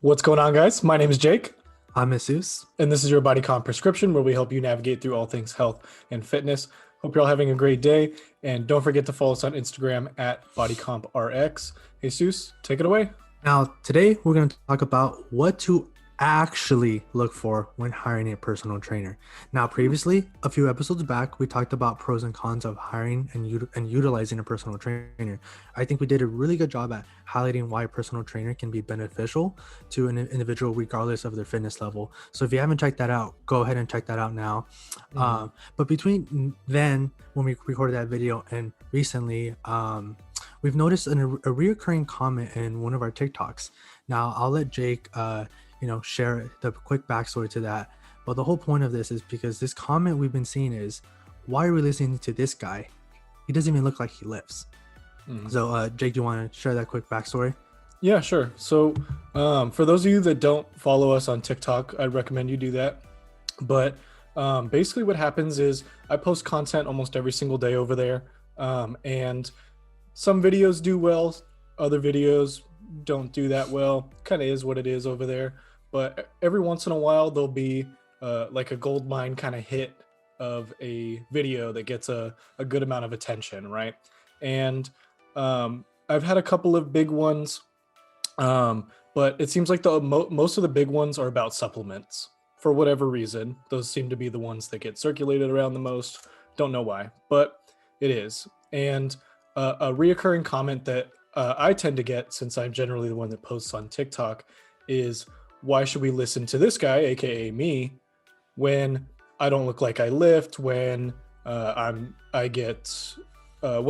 What's going on, guys? My name is Jake, I'm Jesus. and this is your Body Comp Prescription, where we help you navigate through all things health and fitness. Hope you're all having a great day, and don't forget to follow us on Instagram at bodycomprx. Jesus, take it away. Now, today we're going to talk about what to actually look for when hiring a personal trainer. Now, previously, a few episodes back, we talked about pros and cons of hiring and utilizing a personal trainer. I think we did a really good job at highlighting why a personal trainer can be beneficial to an individual regardless of their fitness level. So if you haven't checked that out, go ahead and check that out now. But between then, when we recorded that video, and recently, we've noticed a reoccurring comment in one of our TikToks. Now, I'll let Jake, share the quick backstory to that. But the whole point of this is because this comment we've been seeing is, why are we listening to this guy? He doesn't even look like he lifts. So, Jake, do you want to share that quick backstory? Yeah, sure. So, for those of you that don't follow us on TikTok, I'd recommend you do that. But basically, what happens is I post content almost every single day over there, and some videos do well, other videos don't do that well. Kind of is what it is over there. But every once in a while, there'll be like a gold mine kind of hit of a video that gets a good amount of attention, right? And I've had a couple of big ones, but it seems like most of the big ones are about supplements for whatever reason. Those seem to be the ones that get circulated around the most. Don't know why, but it is. And a reoccurring comment that I tend to get, since I'm generally the one that posts on TikTok, is why should we listen to this guy, aka me, when I don't look like I lift, when when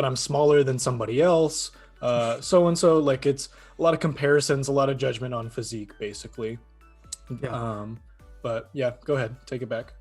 I'm smaller than somebody else, so and so. Like, it's a lot of comparisons, a lot of judgment on physique, basically. Yeah. But yeah, go ahead, take it back.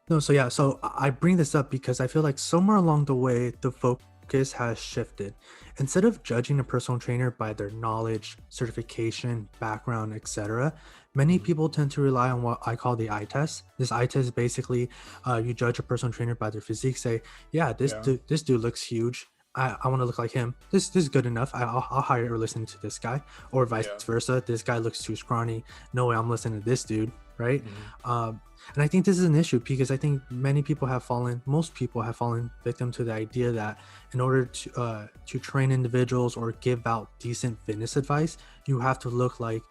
No, so I bring this up because I feel like somewhere along the way, the focus has shifted. Instead of judging a personal trainer by their knowledge, certification, background, etc., many people tend to rely on what I call the eye test. This eye test is basically you judge a personal trainer by their physique, say, yeah, Yeah, this dude looks huge. I want to look like him. This is good enough. I'll hire or listen to this guy, or vice yeah. versa. This guy looks too scrawny. No way, I'm listening to this dude, right? Mhm. And I think this is an issue because I think most people have fallen victim to the idea that in order to train individuals or give out decent fitness advice, you have to look like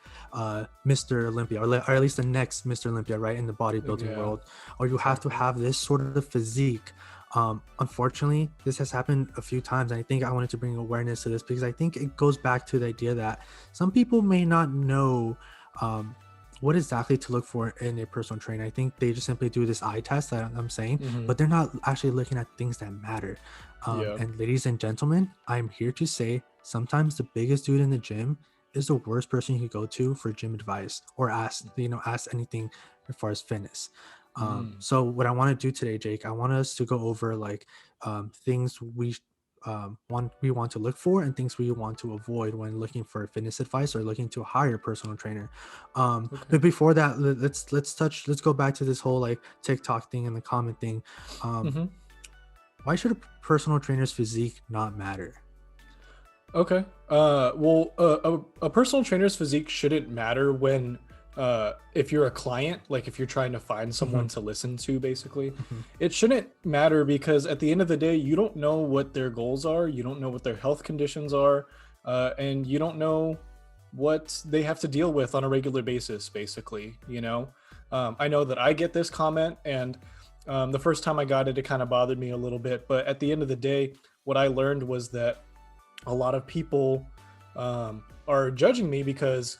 Mr. Olympia, or at least the next Mr. Olympia, right, in the bodybuilding Yeah, world, or you have to exactly. have this sort of physique. Unfortunately, this has happened a few times, and I think I wanted to bring awareness to this because I think it goes back to the idea that some people may not know what exactly to look for in a personal trainer. I think they just simply do this eye test that I'm saying, Hmm. but they're not actually looking at things that matter. Yeah. And ladies and gentlemen, I'm here to say sometimes the biggest dude in the gym is the worst person you could go to for gym advice or ask anything as far as fitness. Mm. So what I want to do today, Jake, I want us to go over like things we want to look for and things we want to avoid when looking for fitness advice or looking to hire a personal trainer. Okay. But before that, let's go back to this whole like TikTok thing and the comment thing. um Hmm. why should a personal trainer's physique not matter? Okay. Well, a personal trainer's physique shouldn't matter when, if you're a client, like if you're trying to find Hmm. someone to listen to, basically, Hmm. it shouldn't matter because at the end of the day, you don't know what their goals are, you don't know what their health conditions are, and you don't know what they have to deal with on a regular basis, basically, you know? I know that I get this comment, and the first time I got it, it kind of bothered me a little bit, but at the end of the day, what I learned was that a lot of people are judging me because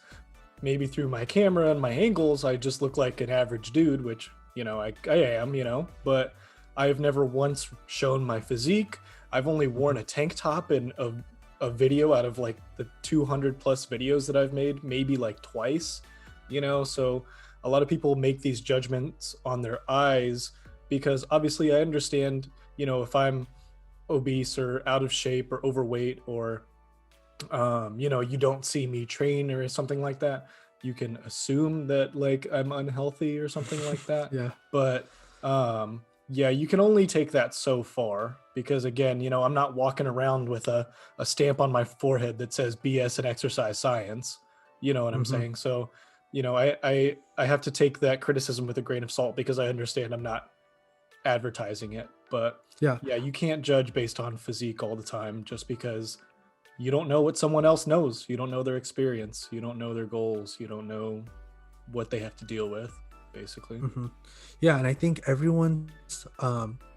maybe through my camera and my angles, I just look like an average dude, which, I am, but I've never once shown my physique. I've only worn Hmm. a tank top in a video out of like the 200 plus videos that I've made, maybe like twice, so a lot of people make these judgments on their eyes because obviously I understand, if I'm obese or out of shape or overweight, or you don't see me train or something like that, you can assume that like I'm unhealthy or something like that. Yeah. But yeah, you can only take that so far because again, I'm not walking around with a stamp on my forehead that says BS and exercise science. You know what I'm Mm-hmm. saying? So, I have to take that criticism with a grain of salt because I understand I'm not advertising it. But Yeah. yeah, you can't judge based on physique all the time just because you don't know what someone else knows. You don't know their experience. You don't know their goals. You don't know what they have to deal with, basically. Hmm. Yeah, and I think everyone's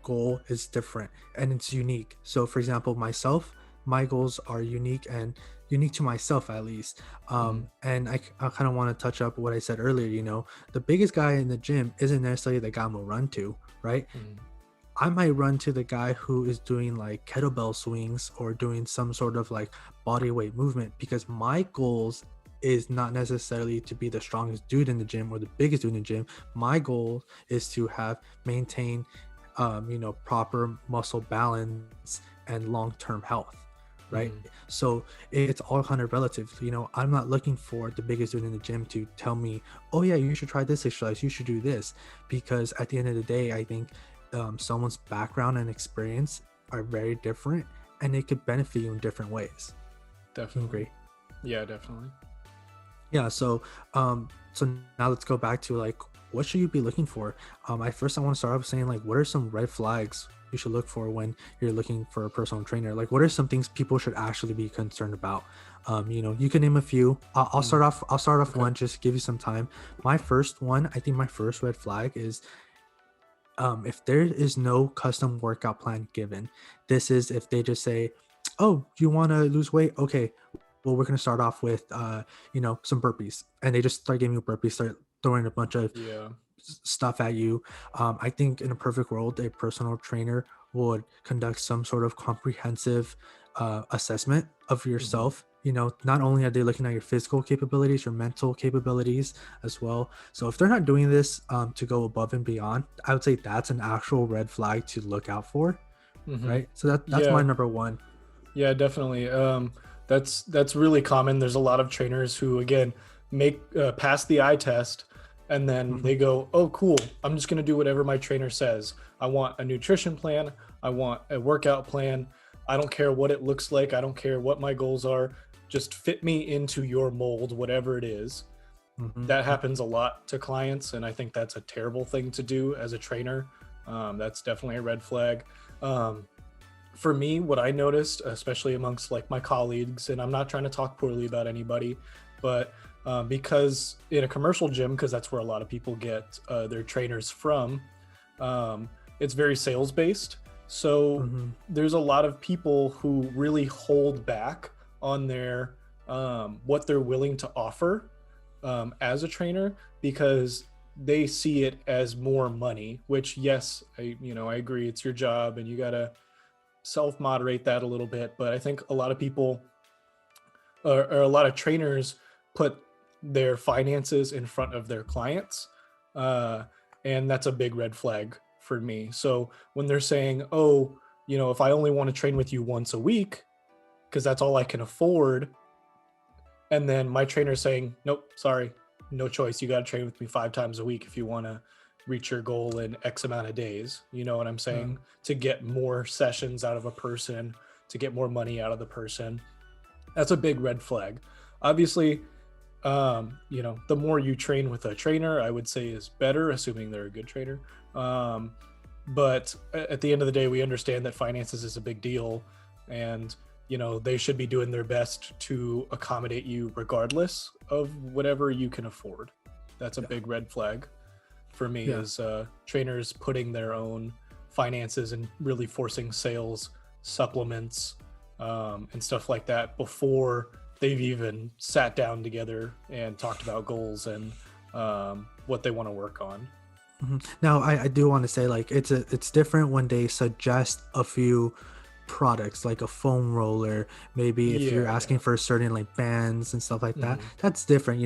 goal is different and it's unique. So, for example, myself, my goals are unique and unique to myself at least. Hmm. And I kind of want to touch up what I said earlier. The biggest guy in the gym isn't necessarily the guy I'm gonna run to, right? Hmm. I might run to the guy who is doing like kettlebell swings or doing some sort of like body weight movement because my goals is not necessarily to be the strongest dude in the gym or the biggest dude in the gym. My goal is to have maintain proper muscle balance and long-term health, right? Hmm. So it's all kind of relative. I'm not looking for the biggest dude in the gym to tell me, oh yeah, you should try this exercise, you should do this, because at the end of the day, I think someone's background and experience are very different and it could benefit you in different ways. Can you Definitely. agree? Yeah, definitely. Yeah. So now let's go back to like, what should you be looking for? I want to start off saying like, what are some red flags you should look for when you're looking for a personal trainer? Like, what are some things people should actually be concerned about? You can name a few. I'll Mm. start off. I'll start off Okay. one, just to give you some time. My first one, I think my first red flag is if there is no custom workout plan given. This is if they just say, oh, you want to lose weight, okay, well, we're going to start off with some burpees, and they just start giving you burpees, start throwing a bunch of Yeah. stuff at you. I think in a perfect world, a personal trainer would conduct some sort of comprehensive assessment of Hmm. yourself. Not only are they looking at your physical capabilities, your mental capabilities as well. So if they're not doing this to go above and beyond, I would say that's an actual red flag to look out for, Hmm. right? So that's my Yeah. number one. Yeah, definitely. That's really common. There's a lot of trainers who, again, make pass the eye test, and then Hmm. they go, "Oh, cool! I'm just gonna do whatever my trainer says. I want a nutrition plan. I want a workout plan. I don't care what it looks like. I don't care what my goals are. Just fit me into your mold, whatever it is." That Hmm. happens a lot to clients, and I think that's a terrible thing to do as a trainer. That's definitely a red flag. Um, for me, what I noticed, especially amongst like my colleagues, and I'm not trying to talk poorly about anybody, but because in a commercial gym, because that's where a lot of people get their trainers from, um, it's very sales based. So Hmm. there's a lot of people who really hold back on their what they're willing to offer as a trainer because they see it as more money. Which, yes, I agree, it's your job, and you gotta self moderate that a little bit. But I think a lot of people or a lot of trainers put their finances in front of their clients. Uh, and that's a big red flag for me. So when they're saying, oh, if I only want to train with you once a week, because that's all I can afford, and then my trainer's saying, nope, sorry, no choice. You got to train with me 5 times a week if you want to reach your goal in X amount of days. You know what I'm saying? To get more sessions out of a person, to get more money out of the person. That's a big red flag. Obviously, the more you train with a trainer, I would say is better, assuming they're a good trainer. Um, but at the end of the day, we understand that finances is a big deal, and they should be doing their best to accommodate you regardless of whatever you can afford. That's a Yeah. big red flag for me, Yeah. is trainers putting their own finances and really forcing sales, supplements, and stuff like that before they've even sat down together and talked about goals and what they want to work on. Now, I do want to say like it's different when they suggest a few products like a foam roller, maybe if you're Yeah, asking yeah. for certain like bands and stuff like that. Hmm. That's different.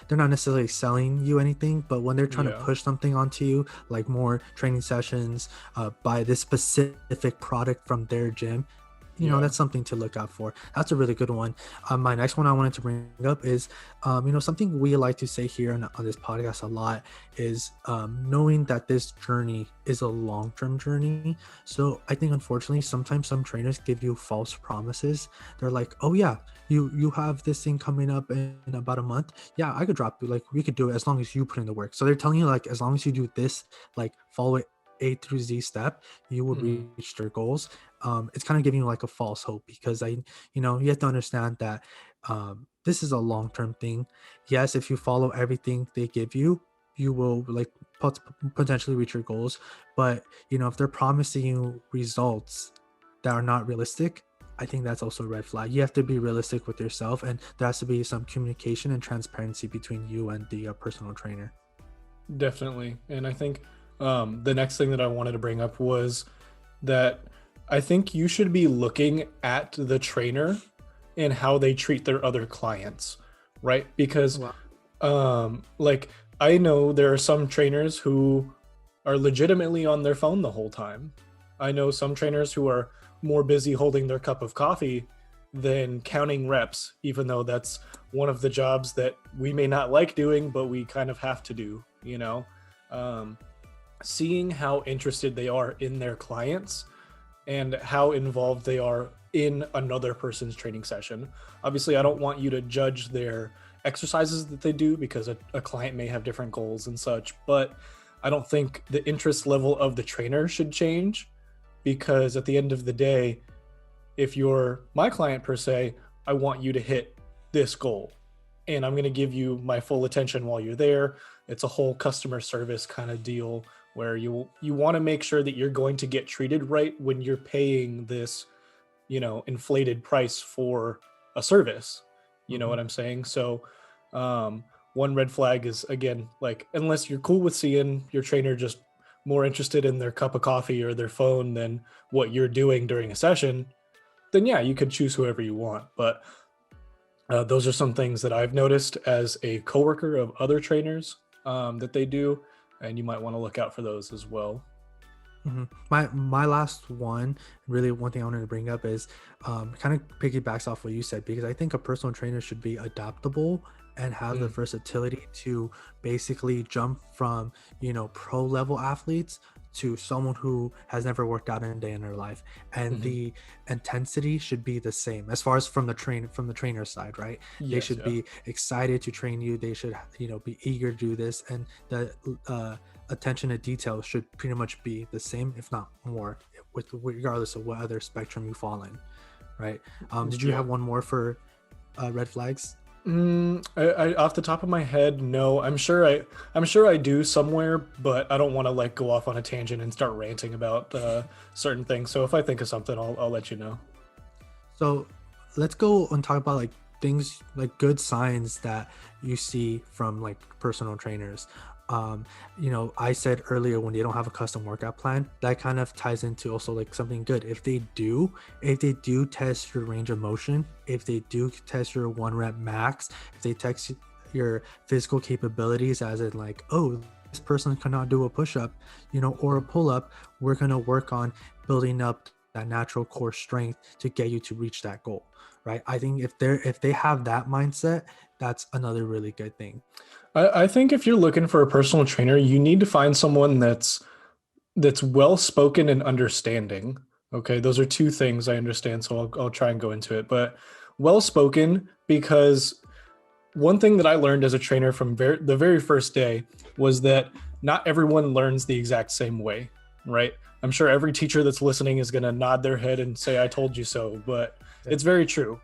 They're not necessarily selling you anything, but when they're trying to Yeah. push something onto you, like more training sessions, buy this specific product from their gym, that's something to look out for. That's a really good one. My next one I wanted to bring up is, something we like to say here on this podcast a lot is knowing that this journey is a long-term journey. So I think unfortunately sometimes some trainers give you false promises. They're like, oh yeah, you have this thing coming up in about a month. Yeah, I could drop you, like we could do it as long as you put in the work. So they're telling you like as long as you do this, like follow it A through Z step, you will reach their goals. It's kind of giving you like a false hope, because you have to understand that this is a long-term thing. Yes, if you follow everything they give you, you will like potentially reach your goals. But if they're promising you results that are not realistic, I think that's also a red flag. You have to be realistic with yourself, and there has to be some communication and transparency between you and the personal trainer. Definitely. And I think the next thing that I wanted to bring up was that I think you should be looking at the trainer and how they treat their other clients, right? Because like I know there are some trainers who are legitimately on their phone the whole time. I know some trainers who are more busy holding their cup of coffee than counting reps, even though that's one of the jobs that we may not like doing, but we kind of have to do, seeing how interested they are in their clients and how involved they are in another person's training session. Obviously, I don't want you to judge their exercises that they do, because a client may have different goals and such, but I don't think the interest level of the trainer should change, because at the end of the day, if you're my client per se, I want you to hit this goal and I'm going to give you my full attention while you're there. It's a whole customer service kind of deal where you want to make sure that you're going to get treated right when you're paying this, inflated price for a service. You know what I'm saying? So one red flag is, again, like, unless you're cool with seeing your trainer just more interested in their cup of coffee or their phone than what you're doing during a session, then yeah, you could choose whoever you want. But those are some things that I've noticed as a coworker of other trainers that they do, and you might want to look out for those as well. My last one, really one thing I wanted to bring up is kind of piggybacks off what you said, because I think a personal trainer should be adaptable and have the versatility to basically jump from pro level athletes to someone who has never worked out in a day in their life, and the intensity should be the same as far as from the trainer side, right? They should be excited to train you. They should be eager to do this, and the attention to detail should pretty much be the same, if not more, regardless of what other spectrum you fall in, right? Did you have one more for red flags? I off the top of my head, no. I'm sure I do somewhere, but I don't want to like go off on a tangent and start ranting about certain things. So if I think of something, I'll let you know. So let's go and talk about like things, like good signs that you see from like personal trainers. I said earlier, when they don't have a custom workout plan, that kind of ties into also like something good. If they do test your range of motion, if they do test your 1 rep max, if they test your physical capabilities, as in like, oh, this person cannot do a push-up, or a pull-up, we're going to work on building up that natural core strength to get you to reach that goal, right? I think if they have that mindset, that's another really good thing. I think if you're looking for a personal trainer, you need to find someone that's well-spoken and understanding. Okay, those are two things I understand, so I'll try and go into it. But well-spoken, because one thing that I learned as a trainer from the very first day was that not everyone learns the exact same way, right? I'm sure every teacher that's listening is going to nod their head and say, I told you so, but it's very true.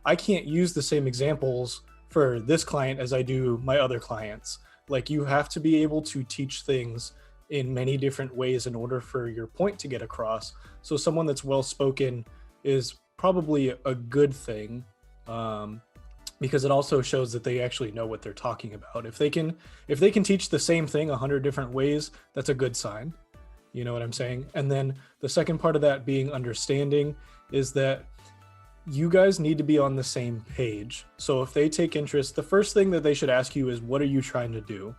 I can't use the same examples for this client as I do my other clients. Like, you have to be able to teach things in many different ways in order for your point to get across. So someone that's well-spoken is probably a good thing, because it also shows that they actually know what they're talking about. If they can teach the same thing 100 different ways, that's a good sign. You know what I'm saying? And then the second part of that being understanding is that you guys need to be on the same page. So if they take interest, the first thing that they should ask you is, what are you trying to do?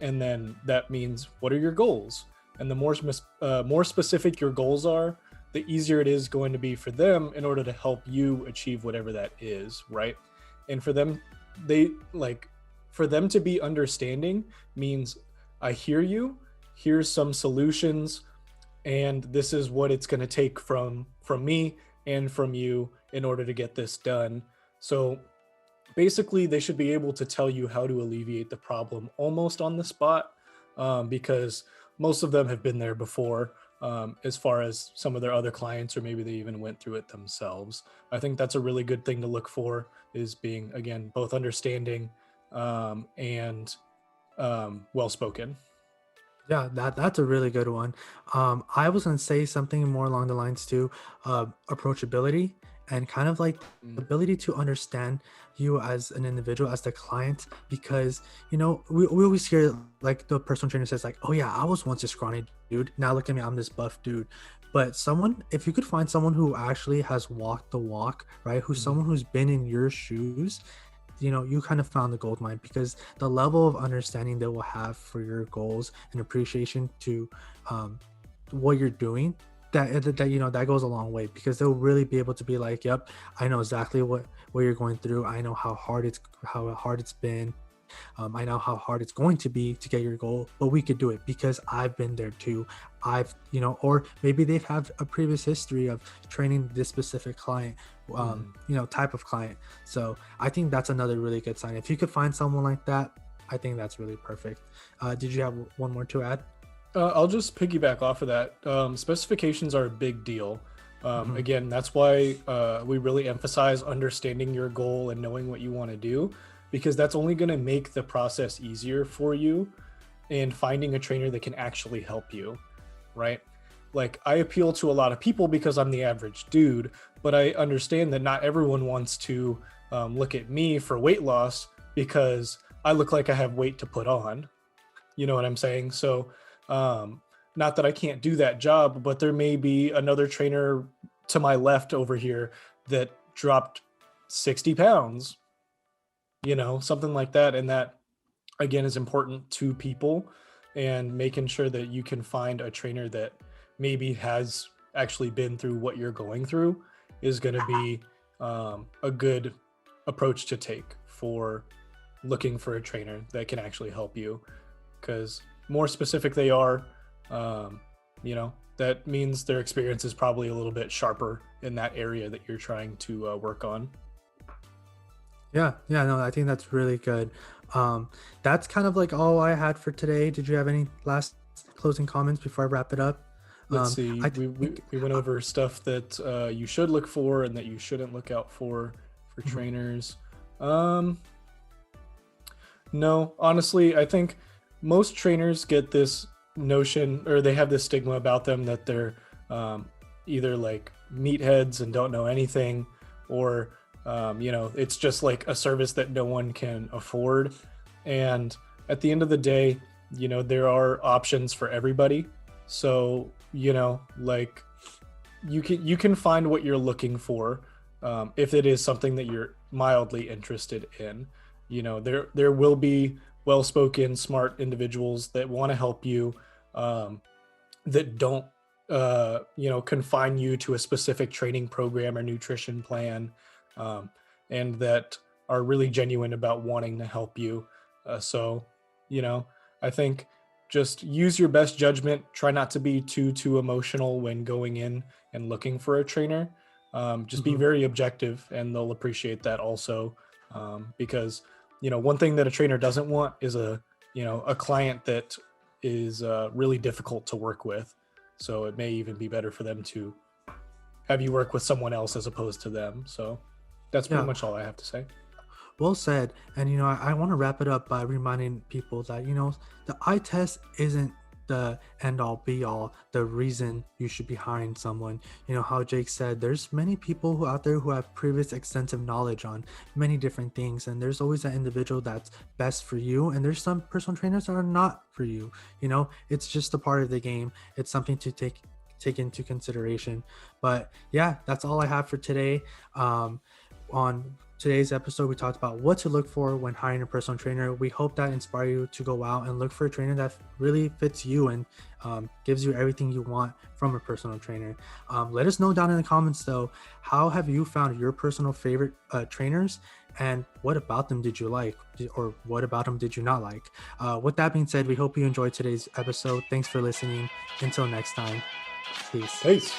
And then that means, what are your goals? And the more specific your goals are, the easier it is going to be for them in order to help you achieve whatever that is, right? And for them, they like for them to be understanding means I hear you, here's some solutions, and this is what it's going to take from me and from you in order to get this done. So basically they should be able to tell you how to alleviate the problem almost on the spot, because most of them have been there before, as far as some of their other clients, or maybe they even went through it themselves. I think that's a really good thing to look for, is being, again, both understanding, and well spoken. Yeah, that's a really good one. I was gonna say something more along the lines too, approachability, and kind of like the Mm. ability to understand you as an individual, as the client, because we always hear like the personal trainer says like, oh yeah, I was once a scrawny dude, now look at me, I'm this buff dude. But someone, if you could find someone who actually has walked the walk, right, who's Mhm. someone who's been in your shoes, you kind of found the gold mine, because the level of understanding they will have for your goals and appreciation to what you're doing, that goes a long way, because they'll really be able to be like, yep, I know exactly what you're going through, I know how hard it's been, I know how hard it's going to be to get your goal, but we could do it because I've been there too. Or maybe they've had a previous history of training this specific client, Mhm. type of client. So I think that's another really good sign. If you could find someone like that, I think that's really perfect. Did you have one more to add? I'll just piggyback off of that. Specifications are a big deal. Hmm. Again, that's why we really emphasize understanding your goal and knowing what you want to do, because that's only going to make the process easier for you and finding a trainer that can actually help you, right? Like, I appeal to a lot of people because I'm the average dude, but I understand that not everyone wants to look at me for weight loss because I look like I have weight to put on. You know what I'm saying? So, um, not that I can't do that job, but there may be another trainer to my left over here that dropped 60 pounds, something like that. And that, again, is important to people, and making sure that you can find a trainer that maybe has actually been through what you're going through is going to be a good approach to take for looking for a trainer that can actually help you, because more specific they are, um, that means their experience is probably a little bit sharper in that area that you're trying to work on. Yeah, yeah, no, I think that's really good. Um, that's kind of like all I had for today. Did you have any last closing comments before I wrap it up? Let's see. I We think, we went over stuff that you should look for and that you shouldn't look out for mhm. trainers. Um, no, honestly, I think most trainers get this notion, or they have this stigma about them, that they're um, either like meatheads and don't know anything, or it's just like a service that no one can afford. And at the end of the day, there are options for everybody. So, like, you can find what you're looking for, if it is something that you're mildly interested in. There will be well-spoken, smart individuals that want to help you, um, that don't confine you to a specific training program or nutrition plan, um, and that are really genuine about wanting to help you. So, you know, I think just use your best judgment. Try not to be too emotional when going in and looking for a trainer. Just be Mhm. very objective, and they'll appreciate that also. Because one thing that a trainer doesn't want is a client that is really difficult to work with. So it may even be better for them to have you work with someone else as opposed to them. So that's pretty Yeah, much all I have to say. well said. And I want to wrap it up by reminding people that the eye test isn't the end all be all, the reason you should be hiring someone. How Jake said, there's many people who out there who have previous extensive knowledge on many different things, and there's always that individual that's best for you, and there's some personal trainers that are not for you. It's just a part of the game. It's something to take into consideration. But yeah, that's all I have for today. On today's episode, we talked about what to look for when hiring a personal trainer. We hope that inspire you to go out and look for a trainer that really fits you and gives you everything you want from a personal trainer. Let us know down in the comments though, how have you found your personal favorite trainers, and what about them did you like, or what about them did you not like? With that being said, we hope you enjoyed today's episode. Thanks for listening. Until next time, peace.